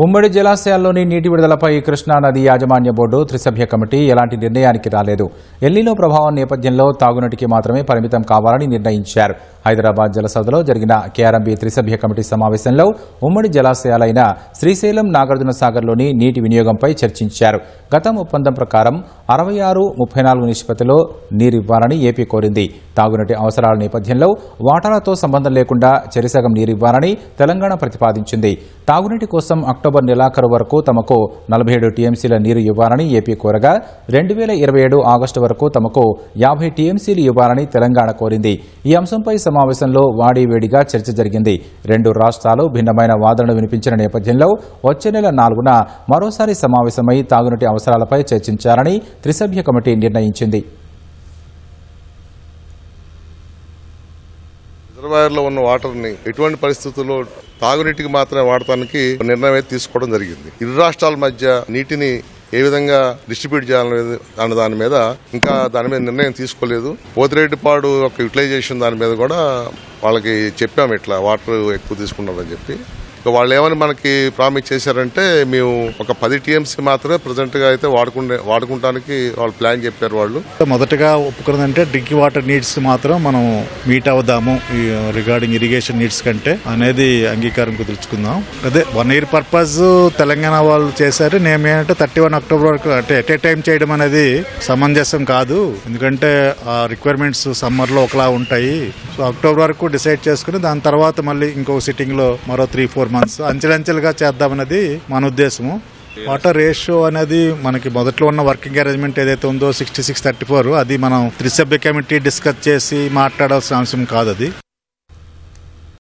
ఉమ్మడి జలాశయాల్లోని నీటి విడుదలపై కృష్ణా నది యాజమాన్య బోర్డు త్రిసభ్య కమిటీ ఎలాంటి నిర్ణయానికి రాలేదు. ఎల్నినో ప్రభావం నేపథ్యంలో తాగునీటికి మాత్రమే పరిమితం కావాలని నిర్ణయించారు. హైదరాబాద్ జలసౌధలో జరిగిన కేఆర్ఎంబీ త్రిసభ్య కమిటీ సమావేశంలో ఉమ్మడి జలాశయాలైన శ్రీశైలం, నాగార్జున సాగర్లోని నీటి వినియోగంపై చర్చించారు. గతం ఒప్పందం ప్రకారం 66-34 నిష్పత్తిలో నీరివ్వాలని ఏపీ కోరింది. తాగునీటి అవసరాల నేపథ్యంలో వాటాలతో సంబంధం లేకుండా చెరిసగం నీరివ్వాలని తెలంగాణ ప్రతిపాదించింది. తాగునీటి కోసం అక్టోబర్ నెలాఖరు వరకు తమకు 47 టీఎంసీల నీరు ఇవ్వాలని ఏపీ కోరగా 2027 ఆగస్టు వరకు తమకు 50 టీఎంసీలు ఇవ్వాలని తెలంగాణ కోరింది. ఈ అంశంపై సమావేశంలో వాడివేడిగా చర్చ జరిగింది. రెండు రాష్ట్రాలు భిన్నమైన వాదనలు వినిపించిన నేపథ్యంలో వచ్చే నెల 4న మరోసారి సమావేశమై తాగునీటి అవసరాలపై చర్చించాలని త్రిసభ్య కమిటీ నిర్ణయించింది. రిజర్వాయర్లో ఉన్న వాటర్ని ఎటువంటి పరిస్థితుల్లో తాగునీటికి మాత్రమే వాడటానికి నిర్ణయం అయితే తీసుకోవడం జరిగింది. ఇరు రాష్ట్రాల మధ్య నీటిని ఏ విధంగా డిస్ట్రిబ్యూట్ చేయాలనేది దాని మీద ఇంకా నిర్ణయం తీసుకోలేదు. పోతిరెడ్డిపాడు యొక్క యూటిలైజేషన్ దాని మీద కూడా వాళ్ళకి చెప్పాము, ఇట్లా వాటర్ ఎక్కువ తీసుకున్నారని చెప్పి. వాళ్ళు ఏమని మనకి ప్రామిస్ చేశారంటే మేము ఒక 10 టీఎంసీ మాత్రమే ప్రజెంట్ గా అయితే వాడుకుంటానికి వాళ్ళు ప్లాన్ చెప్పారు. వాళ్ళు మొదటగా ఒప్పుకున్నదంటే డ్రింకింగ్ వాటర్ నీడ్స్ మాత్రం మనం మీట్ అవుదాము రిగార్డింగ్ ఇరిగేషన్ నీడ్స్ కంటే అనేది అంగీకారం కుదుర్చుకుందాం. అదే 1 year పర్పస్ తెలంగాణ వాళ్ళు చేశారు. నేమేంటంటే 31 అక్టోబర్ వరకు అంటే ఎట్ ఏ టైం చేయడం అనేది సమంజసం కాదు. ఎందుకంటే ఆ రిక్వైర్మెంట్స్ సమ్మర్ లో ఒకలా ఉంటాయి. సో అక్టోబర్ వరకు డిసైడ్ చేసుకుని దాని తర్వాత మళ్ళీ ఇంకొక సిట్టింగ్ లో మరో 3-4 months అంచెలంచెలుగా చేద్దామన్నది మన ఉద్దేశము. వాటర్ రేషియో అనేది మనకి మొదట్లో ఉన్న వర్కింగ్ అరేంజ్మెంట్ ఏదైతే ఉందో 66-34 అది మనం త్రిసభ్య కమిటీ డిస్కస్ చేసి మాట్లాడాల్సిన అంశం కాదు అది.